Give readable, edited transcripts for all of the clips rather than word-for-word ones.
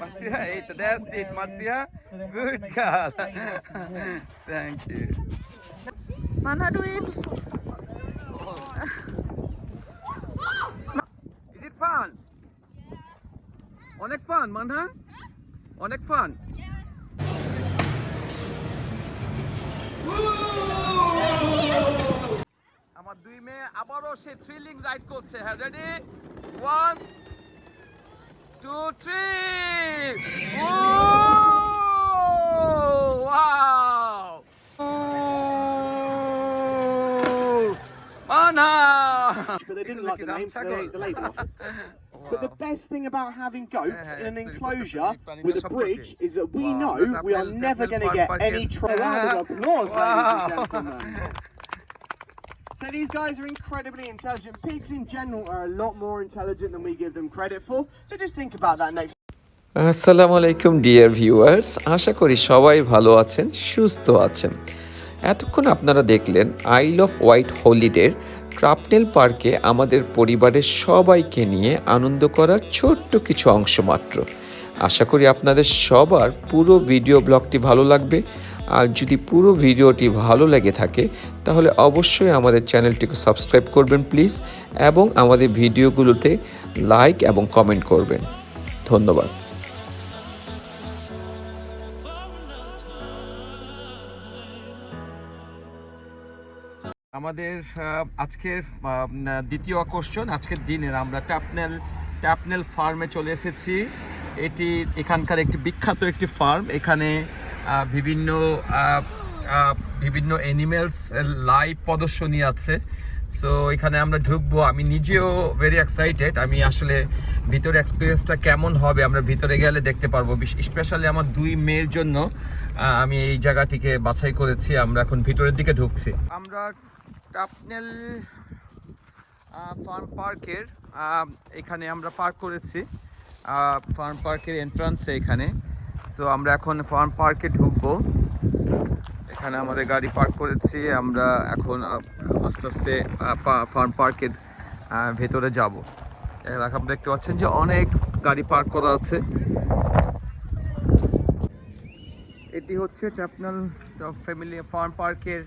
Marcia, that's it, Marcia. Good girl. Thank you. Manha, do it. Is it fun? অনেক fun মানহান অনেক fun আমার দুই মেয়ে আবারও সে থ্রিলিং রাইড করছে হ্যাঁ ready 1 2 3 wow Manha But they didn't like the name, so they ate the label. But the best thing about having goats in an enclosure with a bridge is that we know we are never going to get any round of applause, ladies and gentlemen. So these guys are incredibly intelligent. Pigs in general are a lot more intelligent than we give them credit for. So just think about that next. আসসালামু আলাইকুম dear viewers, আশা করি সবাই ভালো আছেন, সুস্থ আছেন। এতক্ষণ আপনারা দেখলেন আইল অফ ওয়াইট হলিডের ট্যাপনেল পার্কে আমাদের পরিবারের সবাইকে নিয়ে আনন্দ করার ছোট্ট কিছু অংশ মাত্র। আশা করি আপনাদের সবার পুরো ভিডিও ব্লগটি ভালো লাগবে। আর যদি পুরো ভিডিওটি ভালো লেগে থাকে তাহলে অবশ্যই আমাদের চ্যানেলটিকে সাবস্ক্রাইব করবেন প্লিজ, এবং আমাদের ভিডিওগুলোতে লাইক এবং কমেন্ট করবেন। ধন্যবাদ। আমাদের আজকের দ্বিতীয় আকর্ষণ, আজকের দিনের আমরা ট্যাপনেল ফার্মে চলে এসেছি। এটি এখানকার একটি বিখ্যাত একটি ফার্ম। এখানে বিভিন্ন অ্যানিমেলস লাইভ প্রদর্শনী আছে। সো এখানে আমরা ঢুকবো। আমি নিজেও ভেরি এক্সাইটেড। আমি আসলে ভিতরে এক্সপিরিয়েন্সটা কেমন হবে আমরা ভিতরে গেলে দেখতে পারবো। স্পেশালি আমার দুই মেয়ের জন্য আমি এই জায়গাটিকে বাছাই করেছি। আমরা এখন ভিতরের দিকে ঢুকছি। আমরা ট্যাপনেল ফার্ম পার্কের এখানে আমরা পার্ক করেছি, ফার্ম পার্কের এন্ট্রান্সে এখানে। সো আমরা এখন ফার্ম পার্কে ঢুকবো। এখানে আমাদের গাড়ি পার্ক করেছি। আমরা এখন আস্তে আস্তে ফার্ম পার্কের ভেতরে যাব। আপনারা দেখতে পাচ্ছেন যে অনেক গাড়ি পার্ক করা আছে। এটি হচ্ছে ট্যাপনেল ফ্যামিলি ফার্ম পার্কের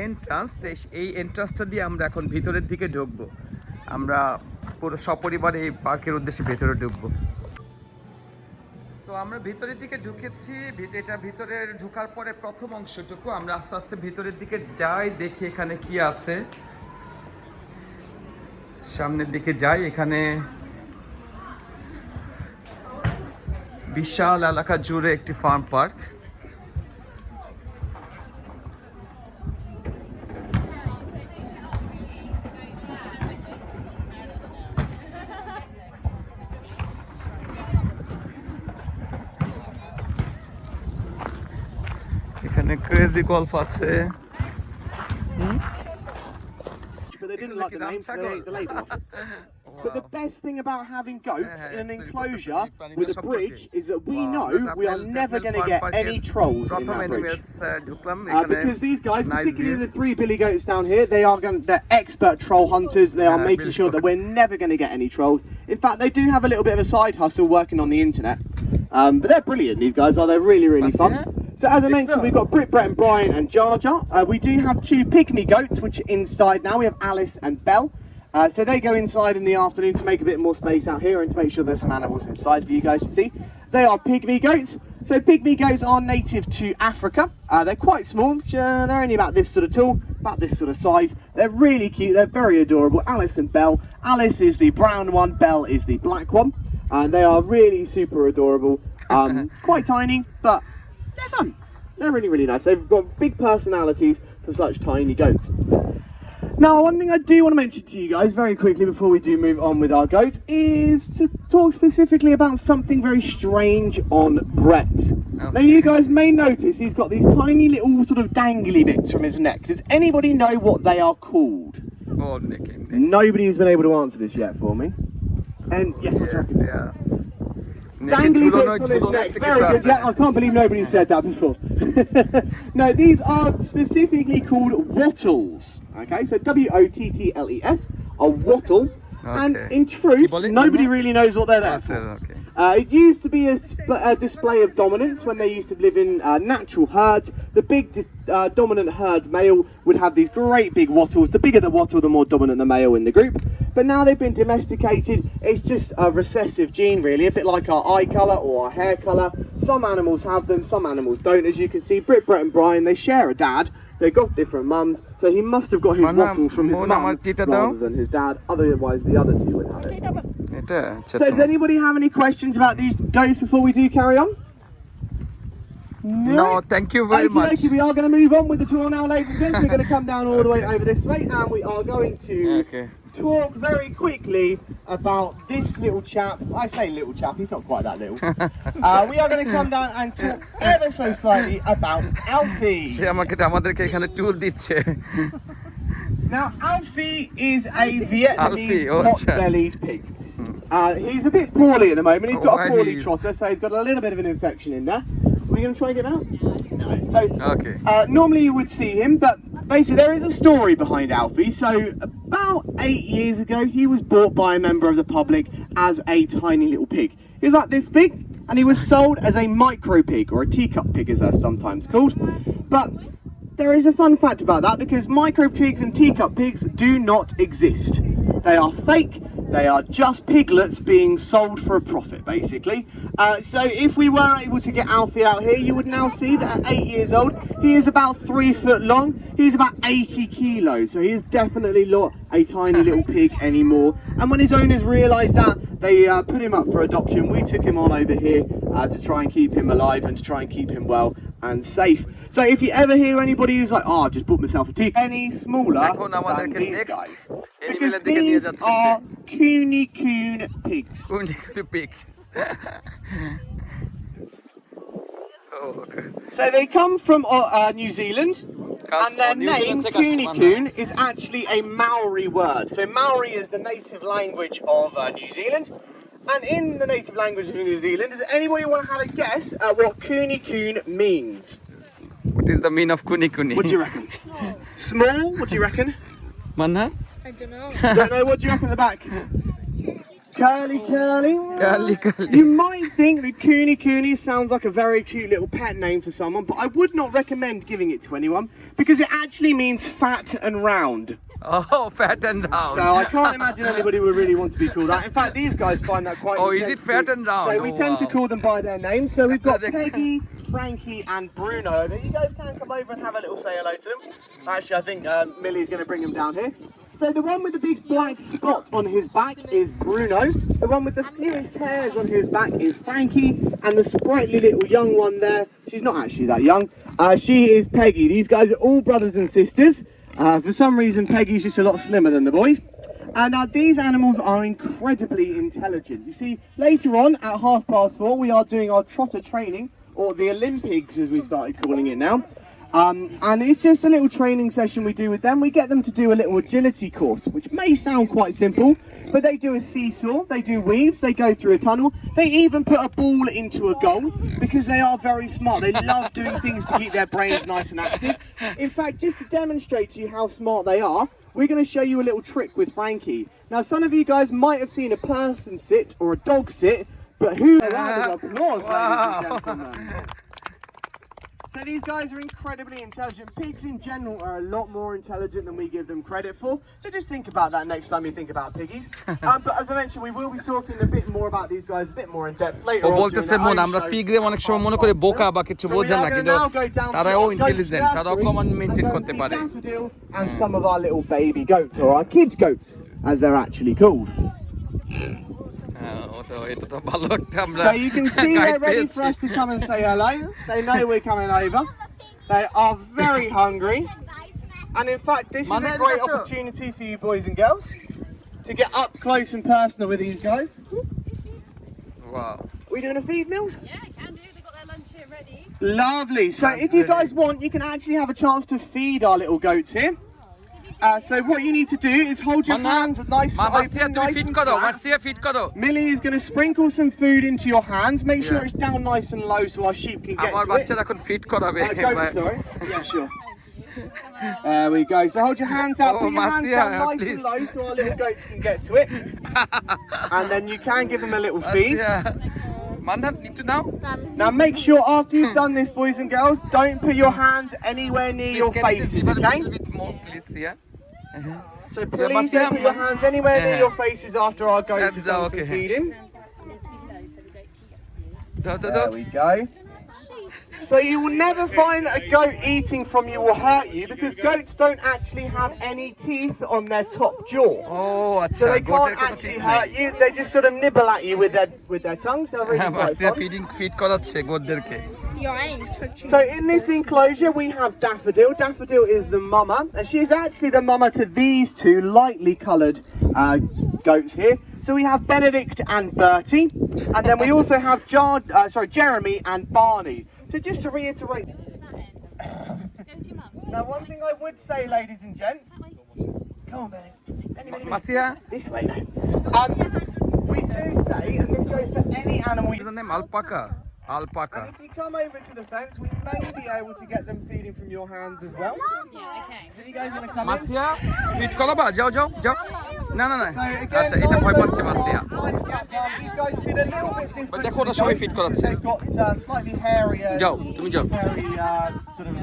এন্ট্রান্স। এই এন্ট্রান্সটা দিয়ে আমরা এখন ভিতরের দিকে ঢুকবো। আমরা পুরো সপরিবারে এই পার্কের উদ্দেশ্যে ভেতরে ঢুকবো। সো আমরা ভিতরের দিকে ঢুকেছি। এটা ভিতরে ঢোকার পরে প্রথম অংশটুকু আমরা আস্তে আস্তে ভিতরের দিকে যাই, দেখি এখানে কি আছে। সামনের দিকে যাই। এখানে বিশাল এলাকা জুড়ে একটি ফার্ম পার্ক। এখানে ক্রেজি গল্ফ আছে। But they didn't like the name, so they ate the label. But the best thing about having goats in an enclosure with a bridge is that we know we are never going to get any trolls in that bridge. Because these guys, particularly the 3 billy goats down here, they're expert troll hunters. They are making sure that we're never going to get any trolls. In fact, they do have a little bit of a side hustle working on the internet. But they're brilliant, these guys are. They're really, really fun. So as I mentioned, we've got Brit, Brett and Brian and Jar Jar. We do have 2 pygmy goats, which are inside now. We have Alice and Belle. So they go inside in the afternoon to make a bit more space out here and to make sure there's some animals inside for you guys to see. They are pygmy goats. So pygmy goats are native to Africa. They're quite small. They're only about this sort of tall, about this sort of size. They're really cute. They're very adorable. Alice and Belle. Alice is the brown one. Belle is the black one. And they are really super adorable. Quite tiny, but they're fun. They're really, really nice. They've got big personalities for such tiny goats. Now, one thing I do want to mention to you guys very quickly before we do move on with our goats is to talk specifically about something very strange on Brett. Okay. Now, you guys may notice he's got these tiny little sort of dangly bits from his neck. Does anybody know what they are called? Oh, Nick. Nobody's been able to answer this yet for me. And yes, yeah. Dangly bits on his neck. Very good. Yeah, I can't believe nobody said that before. No, these are specifically called wattles. Okay, so WOTTLES, a wattle. Okay. And in truth, nobody really knows what they're there for. Okay. It used to be a display of dominance when they used to live in natural herds. The big dominant herd male would have these great big wattles. The bigger the wattle, the more dominant the male in the group. But now they've been domesticated. It's just a recessive gene, really, a bit like our eye colour or our hair colour. Some animals have them, some animals don't. As you can see, Brit, Brett and Brian, they share a dad. They've got different mums, so he must have got his wattles from his mum rather than his dad. Otherwise, the other two would have it. So does anybody have any questions about these goats before we do carry on? No, thank you very much. Okay, we are going to move on with the tour now, ladies and gentlemen. We're going to come down all the way over this way, and we are going to talk very quickly about this little chap. I say little chap, he's not quite that little. We are going to come down and talk ever so slightly about Alfie. Now, Alfie is a Vietnamese pot-bellied pig. He's a bit poorly at the moment. He's got a poorly trotter, so he's got a little bit of an infection in there. Are we going to try and get him out? No. So, normally you would see him, but basically there is a story behind Alfie. So, about 8 years ago, he was bought by a member of the public as a tiny little pig. He was like this big, and he was sold as a micro pig, or a teacup pig as they're sometimes called. But there is a fun fact about that, because micro pigs and teacup pigs do not exist. They are fake. They are just piglets being sold for a profit, basically. So if we were able to get Alfie out here, you would now see that at 8 years old, he is about 3 foot long. He's about 80 kilos, so he is definitely not a tiny little pig anymore. And when his owners realised that, they put him up for adoption. We took him on over here to try and keep him alive and to try and keep him well and safe. So if you ever hear anybody who's like, oh, I just bought myself a teacup, any smaller than these guys. Because these are Coon pigs. So they come from New Zealand, and their name, Coon, is actually a Maori word. So Maori is the native language of New Zealand. And in the native language of New Zealand, does anybody want to have a guess at what Coon means? What is the meaning of kuni? What do you reckon? Small? What do you reckon? Manna? I don't know. Don't know. What do you reckon at the back? Curly. Curly. You might think that Cooney sounds like a very cute little pet name for someone, but I would not recommend giving it to anyone because it actually means fat and round. Oh, fat and round. So I can't imagine anybody would really want to be called that. In fact, these guys find that quite is it fat and round? So we tend to call them by their names. So we've got Peggy, Frankie and Bruno. Now you guys can come over and have a little say hello to them. Actually, I think Millie's going to bring them down here. So the one with the big black spot on his back is Bruno. The one with the fewest hairs on his back is Frankie. And the sprightly little young one there, she's not actually that young, she is Peggy. These guys are all brothers and sisters. For some reason, Peggy's just a lot slimmer than the boys. And these animals are incredibly intelligent. You see, later on at 4:30, we are doing our trotter training, or the Olympics as we started calling it now. And it's just a little training session we do with them. We get them to do a little agility course, which may sound quite simple, but they do a seesaw, they do weaves, they go through a tunnel, they even put a ball into a goal because they are very smart. They love doing things to keep their brains nice and active. In fact, just to demonstrate to you how smart they are, we're going to show you a little trick with Frankie. Now, some of you guys might have seen a person sit or a dog sit, but who round of applause, ladies and gentlemen. So these guys are incredibly intelligent. Pigs in general are a lot more intelligent than we give them credit for. So just think about that next time you think about piggies. But as I mentioned, we will be talking a bit more about these guys a bit more in depth later on. বলতেছে মন আমরা পিগরে অনেক সময় মনে করে বোকা বা কিছু বোঝে না কিন্তু তারাও ইন্টেলিজেন্ট তারাও কমন মেইনটেইন করতে পারে Daffodil and some of our little baby goats, or our kids goats as they're actually called. So you can see they're ready for us to come and say hello. They know we're coming over. They are very hungry. And in fact, this is a great opportunity for you boys and girls to get up close and personal with these guys. Wow. Are we doing a feed, Mills? Yeah, can do. They've got their lunch here ready. Lovely. So if you guys want, you can actually have a chance to feed our little goats here. So what you need to do is hold your hands nice and open, Millie is going to sprinkle some food into your hands. Make sure it's down nice and low so our sheep can get to it. Goats, sorry. Yeah, sure. There we go. So hold your hands out. Oh, Put your hands Marcia, down nice please. and low so our little goats can get to it. And then you can give them a little feed. Mandan, need to now? Now make sure after you've done this, boys and girls, don't put your hands anywhere near your Please, can you faces, give us a okay? little bit more, please, yeah? So please don't put your hands anywhere near your faces after our goats have done some feeding. There we go. So you will never find a goat eating from you or hurt you because goats don't actually have any teeth on their top jaw. Oh, So they can't actually hurt you. They just sort of nibble at you with their tongues. They're really quite fun. feed করাচ্ছে গোটদেরকে So in this enclosure we have Daffodil. Daffodil is the mama, and she's actually the mama to these two lightly coloured goats here. So we have Benedict and Bertie, and then we also have Jeremy and Barney. So just to reiterate, now one thing I would say, ladies and gents, come on, Benny. Marcia? This way now. We do say, and this goes for any animal. What is the name? Alpaca. And if you come over to the fence, we may be able to get them feeding from your hands as well. Yeah, okay. So you guys want to come Marcia, feed করাবা যাও যাও যাও না না না in? So again, আচ্ছা এটা ভয় পাচ্ছে Marcia nice flat palms. These guys feed a little bit different. দেখো to ওরা the সবাই goats feed because করাচ্ছে। They've got slightly hairier, যাও তুমি যাও hairy sort of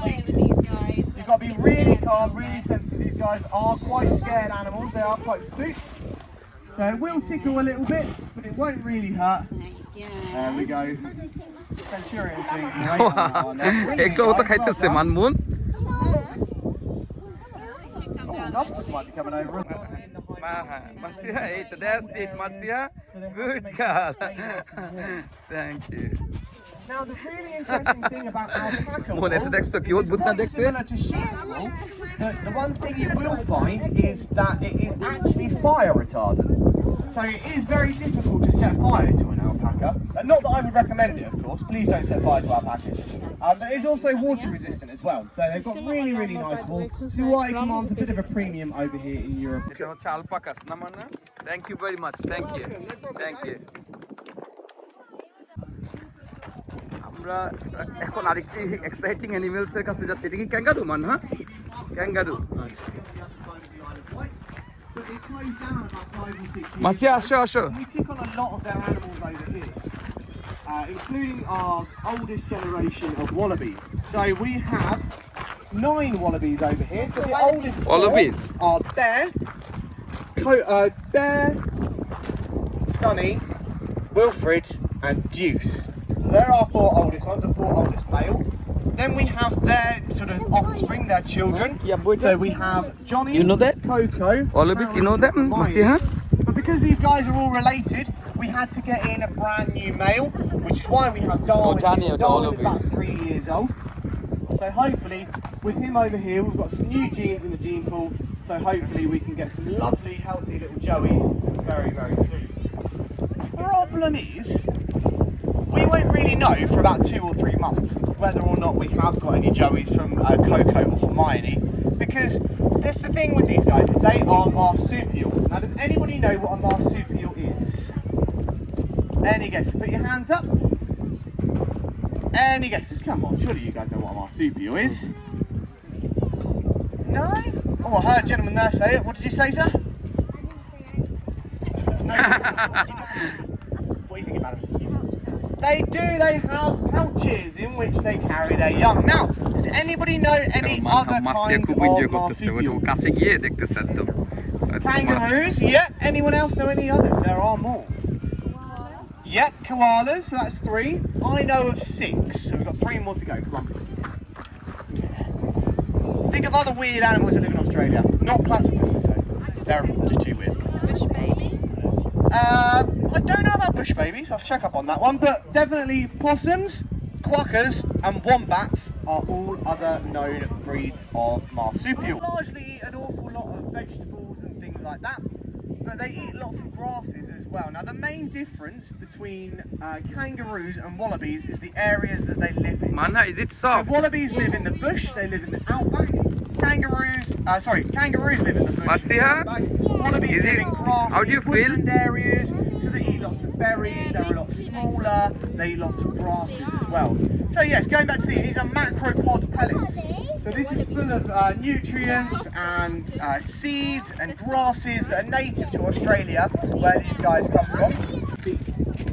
cheeks. These guys. You've got to be really calm, really sensitive. These guys are quite scared animals. They are quite spooked. So it will tickle a little bit, but it won't really hurt. There we go. Centurion doing great. এগুলো তো খাইতেছে মানমুন Augustus might be coming over. Marcia, hey, that's it, Marcia. Good girl. Thank you. Now the really interesting thing about alpaca Mone, এটা দেখছো কি অদ্ভুত না দেখতে? similar to sheep wool, but the one thing you will find is that it is actually fire retardant. So it is very difficult to set fire to an alpaca. Not that I would recommend it, of course. Please don't set fire to alpacas. But it is also water resistant as well. So they've got really, really nice wool. So why it commands a bit of a premium over here in Europe. এটা হচ্ছে আলপাকাস না মানে? Thank you very much. Thank you. Thank you. আমরা এখন আরেকটি exciting animals এর কাছে যাচ্ছি। এটা কি ক্যাঙ্গারু মান হ্যাঁ? ক্যাঙ্গারু। আচ্ছা। But they closed down about 5 or 6 years. Marcia, আসো আসো। We took on a lot of their animals over here, including our oldest generation of wallabies. So we have 9 wallabies over here. So the oldest Wallabies? are Bear, Bear, Sonny, Wilfred, and Deuce. So they're our 4 oldest ones, the 4 oldest male. Then we have their sort of offspring, their children. So we have Johnny, You know that? Coco, Wallabies, you know them? Marcia? but because these guys are all related, we had to get in a brand new male, which is why we have Darwin. Johnny, Darwin is about Wallabies. 3 years old. So hopefully, with him over here, we've got some new genes in the gene pool. So hopefully we can get some lovely, healthy little joeys very, very soon. The problem is, we won't really know for about 2 or 3 months whether or not we have got any joeys from Coco or Hermione, because that's the thing with these guys, is they are marsupials. Now does anybody know what a marsupial is? Any guesses? Put your hands up. Any guesses? Come on, surely you guys know what a marsupial is. No? Oh, I heard a gentleman there say it. What did you say, sir? No. What do you think about it? They have pouches in which they carry their young. Now, does anybody know any other kinds of marsupials? কাছে গিয়ে দেখতেছে একদম। Kangaroos, yeah. Anyone else know any others? There are more. Yep, koalas, so that's 3. I know of 6, so we've got 3 more to go. Come on. Think of other weird animals that live in Australia. Not platypuses though. They're just too weird. Bush babies. I don't know about bush babies, I'll check up on that one, but definitely possums, quokkas and wombats are all other known breeds of marsupial. Largely eat an awful lot of vegetables and things like that, but they eat lots of grasses as well. Now the main difference between kangaroos and wallabies is the areas that they live in. Manna, is it So soft? wallabies live in the bush, they live in the outback. Kangaroos live in the bush. Marcia? Wallabies Is live it- in grassy how do you feel? woodland areas, so they eat lots of berries, they're a lot smaller, they eat lots of grasses as well. So yes, going back to these are macropod pellets. So this is full of nutrients and seeds and grasses that are native to Australia, where these guys come from.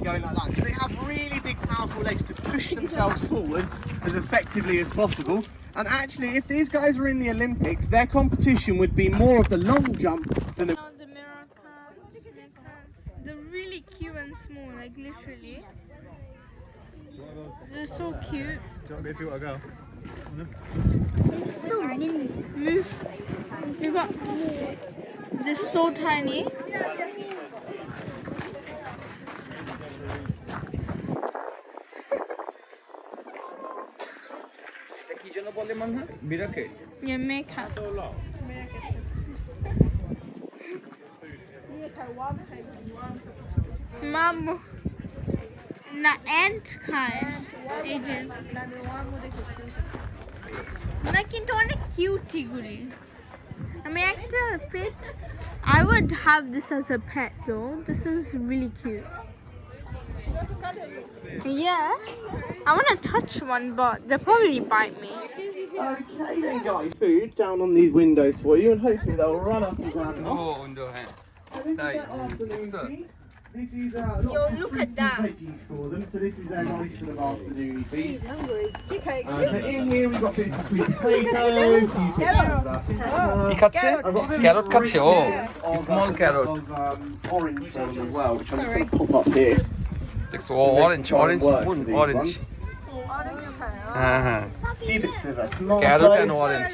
Going like that. So they have really big, powerful legs to push themselves forward as effectively as possible. And actually, if these guys were in the Olympics, their competition would be more of the long jump than the... The Americans, they're really cute and small, like literally. They're so cute. Do you want to go if you want to go? So mini. Move. You got. They're so tiny. Yeah, meerkat. Mom. Na ant খায় এই যে না কিন্তু অনেক cute এগুলি আমি একটা pet I would have this as a pet though. This is really cute. Yeah, I want to touch one but they'll probably bite me. Okay then guys, food down on these windows for you and hopefully they'll run up and grab them. Oh, window hand. So this is their afternoon So- feed. This is look at that. veggies for them, so this is their nice sort of afternoon feed. He's hungry. Okay. So in here we've got bits of sweet potatoes, কি খাচ্ছে? Carrot খাচ্ছে, oh, small carrot. Orange for them as well, which I'm just going to pop up here. It's orange spoon, orange. Few bits of tomato. Carrot and orange.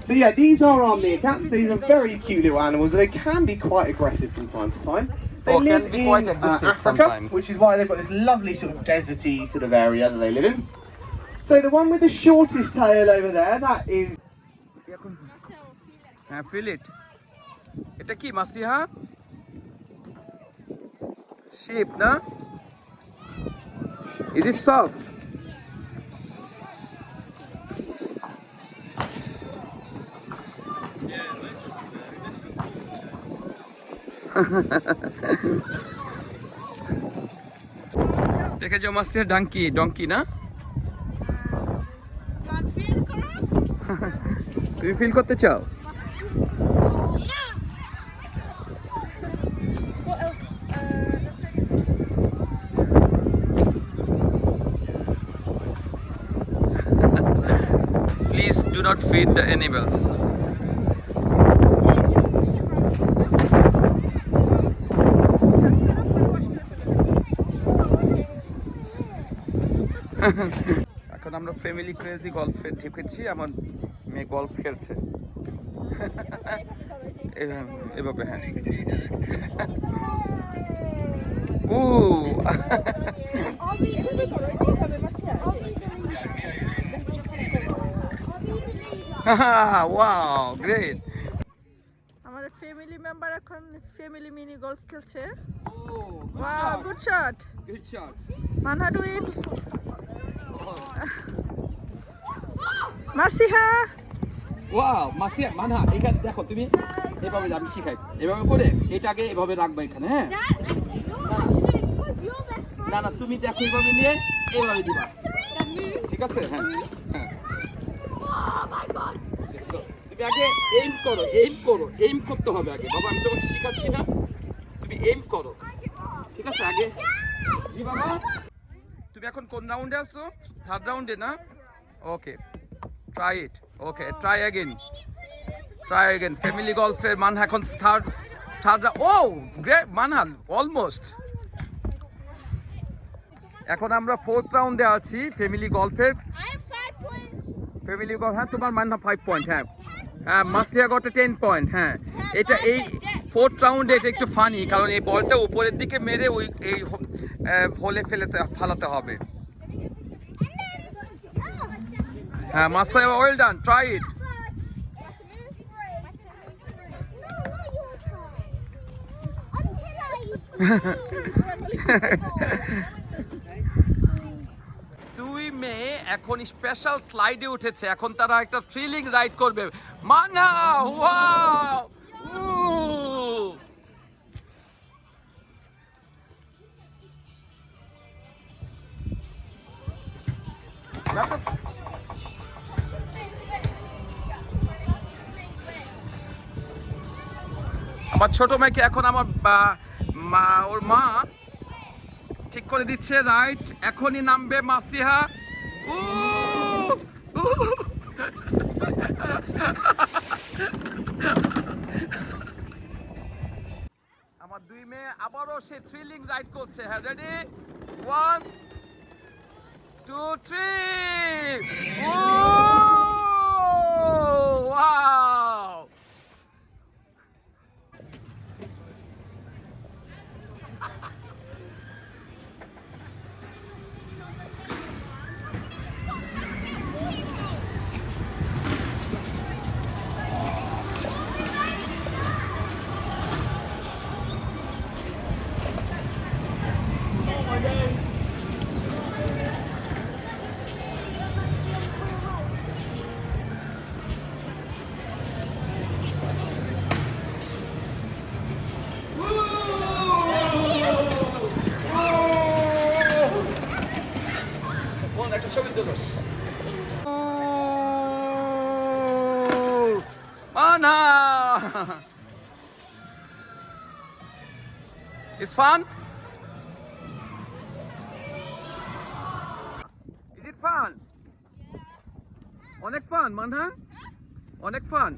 So yeah, these are our meerkats. These are very cute little animals. They can be quite aggressive from time to time. They Oh, live can be in quite aggressive Africa, sometimes. which is why they've got this lovely sort of deserty sort of area that they live in. So the one with the shortest tail over there, that is... Feel it. এটা কি মাসিহা? Sheep, না? Is it soft? দেখেছো মাসিহা donkey না? তুমি feel করতে চাও? What else? Please do not feed the animals. এখন আমরা ফ্যামিলি ক্রেজি গল্ফে ঢুকেছি আমার মেয়ে গল্ফ খেলছে এভাবে হ্যাঁ ও ওয়াও গ্রেট আমাদের ফ্যামিলি মেম্বার এখন ফ্যামিলি মিনি গলফ খেলছে wow good shot good shot Manha do it Marsiha wow Masiya Manha এখানে দেখো তুমি এভাবে আমি শিখাই এভাবে করে এটাকে এভাবে রাখবা এখানে হ্যাঁ না না তুমি দেখো এভাবে নিয়ে এভাবে দিবা ঠিক আছে হ্যাঁ হ্যাঁ দেখছো তুমি আগে এইম করতে হবে আগে বাবা আমি তোমাকে শেখাচ্ছি না তুমি এইম করো ঠিক আছে আগে জি বাবা তুমি এখন কোন রাউন্ডে আছো থার্ড রাউন্ডে না okay try it okay try again family গলফের মানহা এখন third oh great Manha almost এখন আমরা ফোর্থ রাউন্ডে আছি ফ্যামিলি গলফের ফ্যামিলি গলফ হ্যাঁ তোমার মানহা 5 পয়েন্ট হ্যাঁ হ্যাঁ মাসিয়া গট 10 পয়েন্ট হ্যাঁ এটা এই ফোর্থ রাউন্ডে এটা একটু ফানি কারণ এই বলটা উপরের দিকে মেরে ওই এই হোলে ফালাতে হবে হ্যাঁ Masia well done try it দুই মেয়ে এখন স্পেশাল স্লাইডে উঠেছে এখন তারা একটা থ্রিলিং রাইড করবে মানা ওয়াও আমার ছোট মেয়েকে এখন আমার ওর মা ঠিক করে দিচ্ছে, রাইট এখনই নামবে মাসিহা। আমার দুই মেয়ে আবারও সে থ্রিলিং রাইড করছে। হ্যাঁ, রেডি, 1 2 3। ওয়াও! একটা ছবি তুলো। না, it's fun? Is it fun? অনেক ফান মানহা, অনেক ফান।